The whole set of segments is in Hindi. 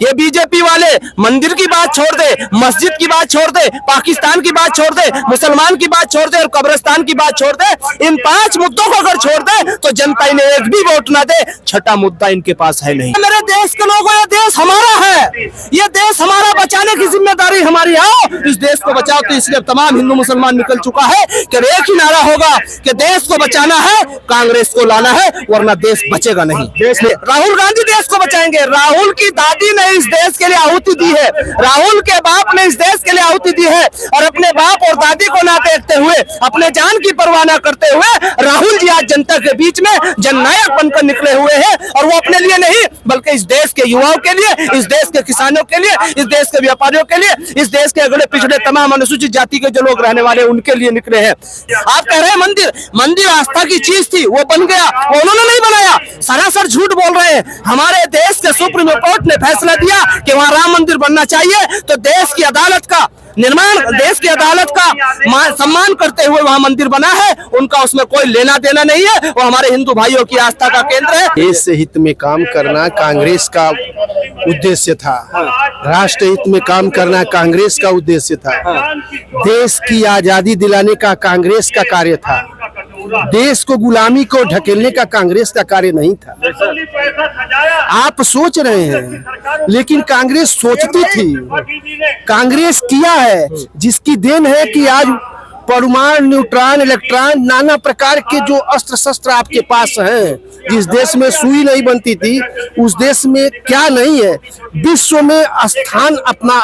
ये बीजेपी वाले मंदिर की बात छोड़ दे, मस्जिद की बात छोड़ दे, पाकिस्तान की बात छोड़ दे, मुसलमान की बात छोड़ दे और कब्रिस्तान की बात छोड़ दे। इन 5 मुद्दों को अगर छोड़ दे तो जनता इन्हें एक भी वोट ना दे। छठा मुद्दा इनके पास है नहीं। मेरे देश के लोगों, ये देश हमारा है, ये देश हमारा, बचाने की जिम्मेदारी हमारी। आओ इस देश को बचाओ। तो इसलिए तमाम हिंदू मुसलमान निकल चुका है कि एक ही नारा होगा कि देश को बचाना है, कांग्रेस को लाना है, वरना देश बचेगा नहीं। देश में राहुल गांधी देश को बचाएंगे। राहुल की दादी ने इस देश के लिए आहुति दी है, राहुल के बाप ने इस देश के लिए आहुति दी है, और अपने बाप और दादी को ना देखते हुए, अपने जान की परवाह न करते हुए राहुल जी आज जनता के बीच में जननायक बनकर निकले हुए हैं। और वो अपने लिए नहीं बल्कि इस देश के युवाओं के लिए, इस देश के किसानों के लिए, इस देश के व्यापारियों के लिए, इस देश के अगले पिछड़े तमाम अनुसूचित जाति के जो लोग रहने वाले उनके लिए निकले हैं। आप कह रहे हैं मंदिर आस्था की चीज थी, वो बन गया, वो उन्होंने नहीं बनाया। सरासर झूठ बोल रहे हैं। हमारे देश के सुप्रीम कोर्ट ने फैसला दिया कि वहां राम मंदिर बनना चाहिए, तो देश की अदालत का निर्माण, देश की अदालत का सम्मान करते हुए वहां मंदिर बना है। उनका उसमें कोई लेना देना नहीं है, वो हमारे हिंदू भाइयों की आस्था का केंद्र है। देश हित में काम करना कांग्रेस का उद्देश्य था, राष्ट्र हित में काम करना कांग्रेस का उद्देश्य था, देश की आजादी दिलाने का कांग्रेस का कार्य था, देश को गुलामी को ढकेलने का कांग्रेस का कार्य नहीं था। आप सोच रहे हैं, लेकिन कांग्रेस सोचती थी, कांग्रेस किया है, जिसकी देन है कि आज परमाणु, न्यूट्रॉन, इलेक्ट्रॉन, नाना प्रकार के जो अस्त्र शस्त्र आपके पास हैं। जिस देश में सुई नहीं बनती थी, उस देश में क्या नहीं है, विश्व में स्थान अपना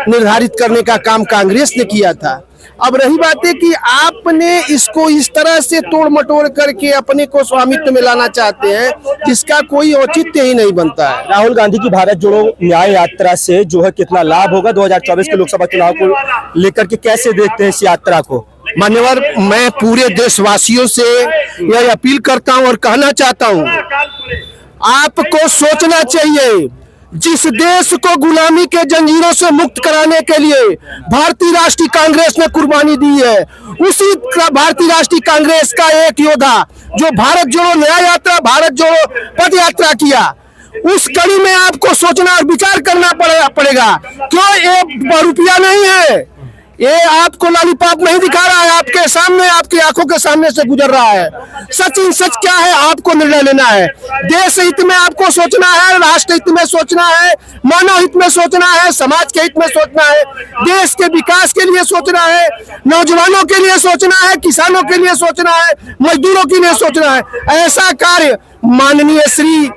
निर्धारित करने का काम कांग्रेस ने किया था। अब रही बात है कि आपने इसको इस तरह से तोड़ मटोड़ करके अपने को स्वामित्व में लाना चाहते हैं, जिसका कोई औचित्य ही नहीं बनता है। राहुल गांधी की भारत जोड़ो न्याय यात्रा से जो है कितना लाभ होगा 2024 के लोकसभा चुनाव को लेकर के, कैसे देखते हैं इस यात्रा को? मान्यवर, मैं पूरे देशवासियों से यह अपील करता हूं और कहना चाहता हूं, आपको सोचना चाहिए। जिस देश को गुलामी के जंजीरों से मुक्त कराने के लिए भारतीय राष्ट्रीय कांग्रेस ने कुर्बानी दी है, उसी भारतीय राष्ट्रीय कांग्रेस का एक योद्धा जो भारत जोड़ो न्याय यात्रा, भारत जोड़ो पद यात्रा किया, उस कड़ी में आपको सोचना और विचार करना पड़ेगा। क्यों ये रुपया नहीं है, ये आपको लॉलीपॉप नहीं दिखा रहा है, आपके सामने, आपकी आंखों के सामने से गुजर रहा है। सच इन सच क्या है, आपको निर्णय लेना है। देश हित में आपको सोचना है, राष्ट्र हित में सोचना है, मानव हित में सोचना है, समाज के हित में सोचना है, देश के विकास के लिए सोचना है, नौजवानों के लिए सोचना है, किसानों के लिए सोचना है, मजदूरों के लिए सोचना है। ऐसा कार्य माननीय श्री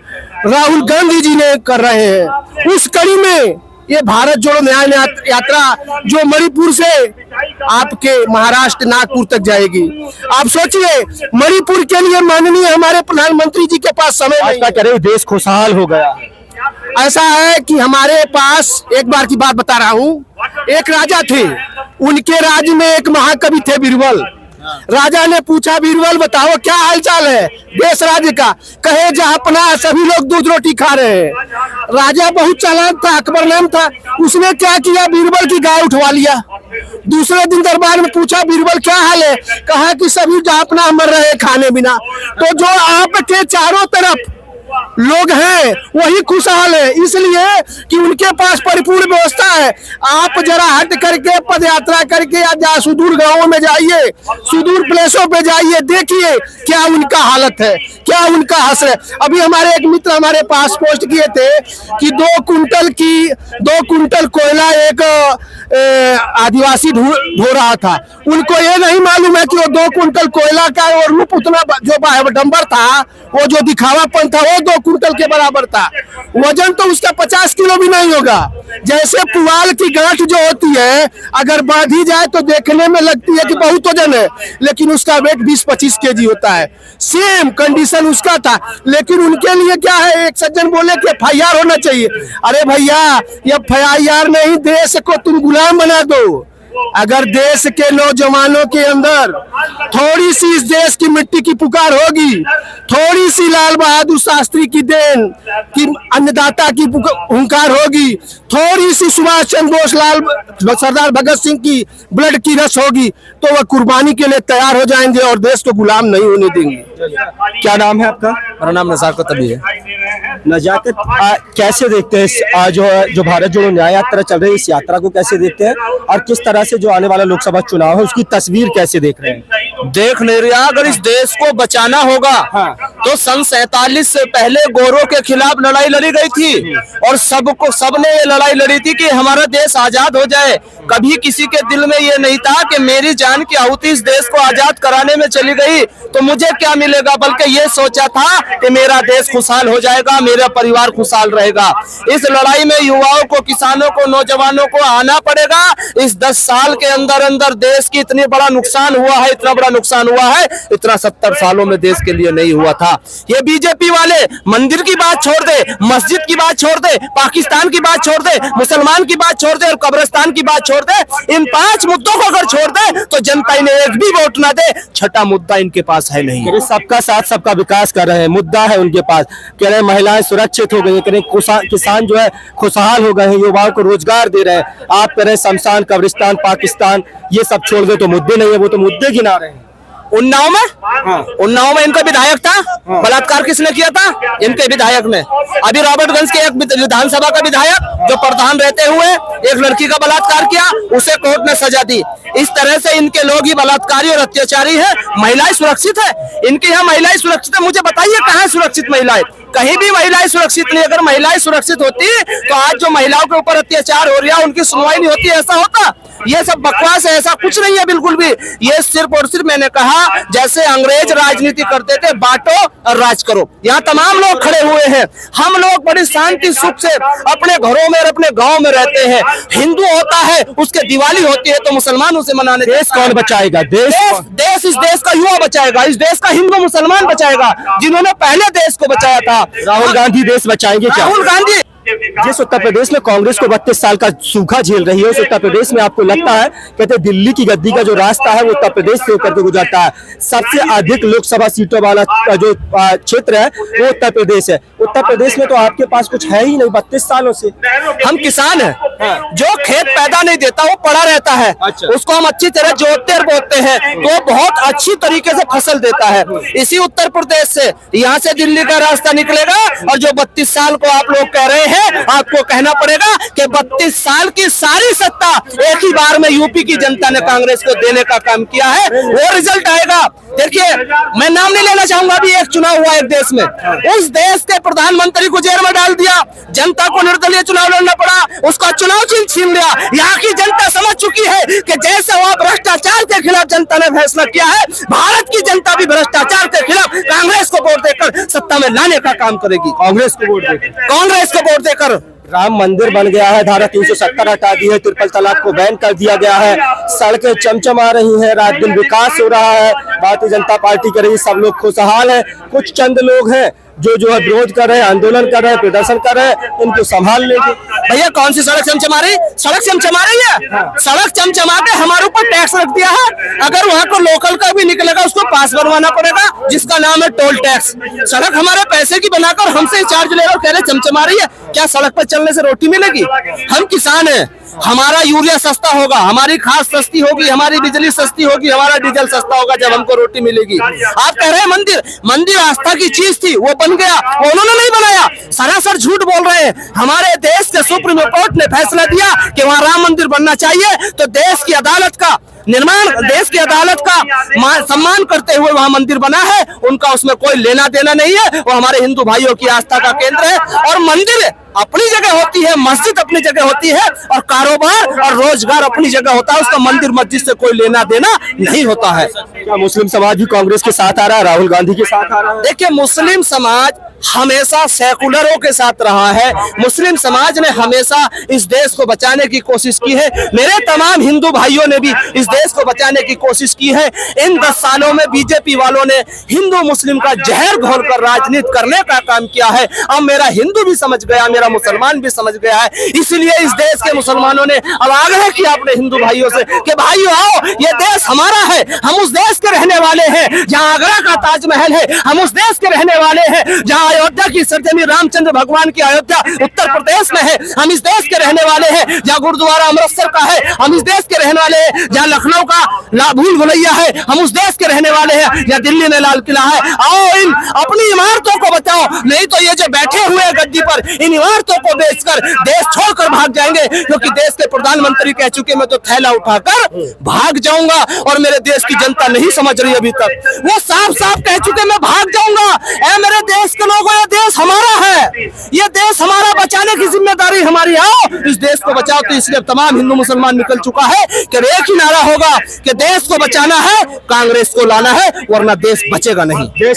राहुल गांधी जी ने कर रहे हैं। उस कड़ी में ये भारत जोड़ो न्याय यात्रा जो मणिपुर से आपके महाराष्ट्र नागपुर तक जाएगी। आप सोचिए, मणिपुर के लिए माननीय हमारे प्रधानमंत्री जी के पास समय नहीं करे, देश खुशहाल हो गया। ऐसा है कि हमारे पास, एक बार की बात बता रहा हूँ, एक राजा थे, उनके राज्य में एक महाकवि थे बीरबल। राजा ने पूछा, बीरबल बताओ क्या हालचाल है देश राज्य का? कहे जहाँ अपना सभी लोग दूध रोटी खा रहे हैं। राजा बहुत चालाक था, अकबर नाम था, उसने क्या किया, बीरबल की गाय उठवा लिया। दूसरे दिन दरबार में पूछा, बीरबल क्या हाल है? कहा कि सभी जहाँ अपना मर रहे खाने बिना। तो जो आपके चारों तरफ लोग हैं वही खुशहाल है, इसलिए कि उनके पास परिपूर्ण व्यवस्था है। आप जरा हट करके पद यात्रा करके या सुदूर गांवों में जाइए, सुदूर प्लेसों पे जाइए, देखिए क्या उनका हालत है, क्या उनका हश्र है। अभी हमारे एक मित्र हमारे पास पोस्ट किए थे कि 2 कुंटल कोयला एक आदिवासी ढो रहा था। उनको ये नहीं मालूम है कि वो 2 कुंटल कोयला का और रूप उतना जो डंबर था, वो जो दिखावापन था, वो 2 कुंटल के बराबर था। वजन तो उसका 50 किलो भी नहीं होगा। जैसे पुआल की गांठ जो होती है, अगर बांधी जाए तो देखने में लगती है कि बहुत वजन है, लेकिन उसका वेट 20-25 केजी होता है। सेम कंडीशन उसका था, लेकिन उनके लिए क्या है, एक सज्जन बोले कि FIR होना चाहिए। अरे भैया, ये FIR नहीं, देश को तुम गुलाम बना दो। अगर देश के नौजवानों के अंदर थोड़ी सी इस देश की मिट्टी की पुकार होगी, थोड़ी सी लाल बहादुर शास्त्री की देन की अन्नदाता की हुंकार होगी, थोड़ी सी सुभाष चंद्र बोस, सरदार भगत सिंह की ब्लड की रस होगी, तो वह कुर्बानी के लिए तैयार हो जाएंगे और देश को गुलाम नहीं होने देंगे। क्या नाम है आपका? मेरा नाम नज़ाकत अभी है। नजाकत, कैसे देखते हैं जो भारत जोड़ो न्याय यात्रा चल रही है, इस यात्रा को कैसे देखते हैं और किस तरह से जो आने वाला लोकसभा चुनाव है उसकी तस्वीर कैसे देख रहे हैं? देख नहीं रहा, अगर इस देश को बचाना होगा तो सन 47 से पहले गोरों के खिलाफ लड़ाई लड़ी गई थी और सबने ये लड़ाई लड़ी थी कि हमारा देश आजाद हो जाए। कभी किसी के दिल में ये नहीं था कि मेरी जान की आहुति इस देश को आजाद कराने में चली गई तो मुझे क्या मिलेगा, बल्कि ये सोचा था कि मेरा देश खुशहाल हो जाएगा, मेरा परिवार खुशहाल रहेगा। इस लड़ाई में युवाओं को, किसानों को, नौजवानों को आना पड़ेगा। इस 10 साल के अंदर अंदर देश की इतनी बड़ा नुकसान हुआ है, इतना बड़ा नुकसान हुआ है, इतना 70 सालों में देश के लिए नहीं हुआ था। ये बीजेपी वाले मंदिर की बात छोड़ दे, मस्जिद की बात छोड़ दे, पाकिस्तान की बात छोड़ दे, मुसलमान की बात छोड़ दे और कब्रिस्तान की बात छोड़ दे, इन 5 मुद्दों को अगर छोड़ दे तो जनता इन्हें एक भी वोट ना दे। छठा मुद्दा इनके पास है नहीं। ये सबका साथ सबका विकास कर रहे हैं, मुद्दा है उनके पास। कह रहे हैं महिलाएं सुरक्षित हो गई हैं, कह रहे हैं किसान जो है खुशहाल हो गए हैं, युवाओं को रोजगार दे रहे हैं। आप कह रहे हैं शमशान, कब्रिस्तान, पाकिस्तान ये सब छोड़ दे तो मुद्दे नहीं है, वो तो मुद्दे गिना रहे हैं। उन्नाव में इनका विधायक था, बलात्कार किसने किया था? इनके विधायक ने। अभी रॉबर्टगंज के एक विधानसभा का विधायक जो प्रधान रहते हुए एक लड़की का बलात्कार किया, उसे कोर्ट ने सजा दी। इस तरह से इनके लोग ही बलात्कारी और अत्याचारी है। महिलाएं सुरक्षित है, इनके यहाँ महिलाएं सुरक्षित है। मुझे बताइए कहाँ सुरक्षित महिलाएं? कहीं भी महिलाएं सुरक्षित नहीं। अगर महिलाएं सुरक्षित होती तो आज जो महिलाओं के ऊपर अत्याचार हो रहा है उनकी सुनवाई नहीं होती, ऐसा होता? ये सब बकवास है, ऐसा कुछ नहीं है बिल्कुल भी। ये सिर्फ और सिर्फ मैंने कहा जैसे अंग्रेज राजनीति करते थे, बांटो और राज करो। यहाँ तमाम लोग खड़े हुए हैं। हम लोग बड़ी शांति सुख से अपने घरों में और अपने गाँव में रहते हैं। हिंदू होता है उसके दिवाली होती है तो मुसलमान उसे मनाने। देश कौन बचाएगा? देश इस देश का युवा बचाएगा, इस देश का हिंदू मुसलमान बचाएगा, जिन्होंने पहले देश को बचाया था। राहुल गांधी देश बचाएंगे क्या? राहुल गांधी जिस उत्तर प्रदेश में कांग्रेस को 32 साल का सूखा झेल रही है, उस उत्तर प्रदेश में आपको लगता है, कहते हैं दिल्ली की गद्दी का जो रास्ता है वो उत्तर प्रदेश से होकर के गुजरता है। सबसे अधिक लोकसभा सीटों वाला जो क्षेत्र है वो उत्तर प्रदेश है। उत्तर प्रदेश में तो आपके पास कुछ है ही नहीं 32 सालों से। हम किसान हैं, जो खेत पैदा नहीं देता वो पड़ा रहता है। अच्छा। उसको हम अच्छी तरह जोतते और बोते हैं तो बहुत अच्छी तरीके से फसल देता है। इसी उत्तर प्रदेश से यहाँ से दिल्ली का रास्ता निकलेगा और जो 32 साल को आप लोग कह रहे हैं, आपको कहना पड़ेगा कि 32 साल की सारी सत्ता एक ही बार में यूपी की जनता ने कांग्रेस को देने का काम किया है। वो रिजल्ट आएगा। देखिए, मैं नाम नहीं लेना चाहूंगा, अभी एक चुनाव हुआ एक देश में, उस देश के प्रधानमंत्री को जेल में डाल दिया, जनता को निर्दलीय चुनाव लड़ना पड़ा, उसका चुनाव छीन लिया। यहाँ की जनता समझ चुकी है कि जैसे वहाँ भ्रष्टाचार के खिलाफ जनता ने फैसला किया है, भारत की जनता भी भ्रष्टाचार के खिलाफ कांग्रेस को वोट देकर सत्ता में लाने का काम करेगी। कांग्रेस को वोट देकर राम मंदिर बन गया है, धारा 370 हटा दी है, ट्रिपल तलाक को बैन कर दिया गया है, सड़कें चमचमा रही हैं, रात दिन विकास हो रहा है, भारतीय जनता पार्टी कर रही है, सब लोग खुशहाल हैं। कुछ चंद लोग हैं जो है विरोध कर रहे हैं, आंदोलन कर रहे हैं, प्रदर्शन कर रहे हैं, इनको संभाल लेंगे। भैया कौन सी सड़क चमचमा रही? सड़क चमचमा रही है, सड़क चमचमा के हमारे ऊपर टैक्स रख दिया है। अगर वहाँ को लोकल का भी निकलेगा उसको पास बनवाना पड़ेगा, जिसका नाम है टोल टैक्स। सड़क हमारे पैसे की बनाकर हमसे चार्ज ले रहे हो, कह रहे चमचमा रही है। क्या सड़क पर चलने से रोटी मिलेगी? हम किसान हैं, हमारा यूरिया सस्ता होगा, हमारी खाद सस्ती होगी, हमारी बिजली सस्ती होगी, हमारा डीजल सस्ता होगा, जब हमको रोटी मिलेगी। आप कह रहे हैं मंदिर आस्था की चीज थी, वो बन गया, उन्होंने नहीं बनाया, सरासर झूठ बोल रहे हैं। हमारे देश के सुप्रीम कोर्ट ने फैसला दिया कि वहाँ राम मंदिर बनना चाहिए, तो देश की अदालत का निर्माण, देश की अदालत का सम्मान करते हुए वहाँ मंदिर बना है। उनका उसमें कोई लेना देना नहीं है, वो हमारे हिंदू भाइयों की आस्था का केंद्र है। और मंदिर अपनी जगह होती है, मस्जिद अपनी जगह होती है, और कारोबार और रोजगार अपनी जगह होता है। उसका मंदिर मस्जिद से कोई लेना देना नहीं होता है। क्या मुस्लिम समाज भी कांग्रेस के साथ आ रहा है, राहुल गांधी के साथ आ रहा है? देखिए, मुस्लिम समाज हमेशा सेकुलरों के साथ रहा है। मुस्लिम समाज ने हमेशा इस देश को बचाने की कोशिश की है। मेरे तमाम हिंदू भाइयों ने भी इस देश को बचाने की कोशिश की है। इन 10 सालों में बीजेपी वालों ने हिंदू मुस्लिम का जहर घोलकर राजनीति करने का काम किया है। अब मेरा हिंदू भी समझ गया, मेरा मुसलमान भी समझ गया है। इसलिए इस देश के मुसलमानों ने अब आग्रह किया अपने हिंदू भाइयों से कि भाइयों आओ, ये देश हमारा है, हम उस देश के रहने वाले हैं जहाँ आगरा का ताजमहल है, हम उस देश के रहने वाले हैं जहाँ अयोध्या की सरजमी रामचंद्र भगवान की अयोध्या उत्तर प्रदेश में है, हम इस देश के रहने वाले हैं। जहाँ गुरुद्वारा अमृतसर का है, हम इस देश के रहने वाले हैं। जहाँ लखनऊ का भूल भुलैया है, हम उस देश के रहने वाले हैं। जहाँ दिल्ली में लाल किला है, आओ इन अपनी इमारतों को बचाओ, नहीं तो ये जो बैठे हुए हैं गद्दी पर, इन इमारतों को बेचकर देश छोड़कर भाग जाएंगे, क्योंकि देश के प्रधानमंत्री कह चुके मैं तो थैला उठाकर भाग जाऊंगा। और मेरे देश की जनता नहीं समझ रही अभी तक, वो साफ साफ कह चुके मैं भाग जाऊंगा। ऐ मेरे देश के लोगों, ये देश हमारा है, ये देश हमारा, बचाने की जिम्मेदारी हमारी। आओ इस देश को बचाओ। तो इसलिए तमाम हिंदू मुसलमान निकल चुका है कि एक ही नारा होगा कि देश को बचाना है, कांग्रेस को लाना है, वरना देश बचेगा नहीं।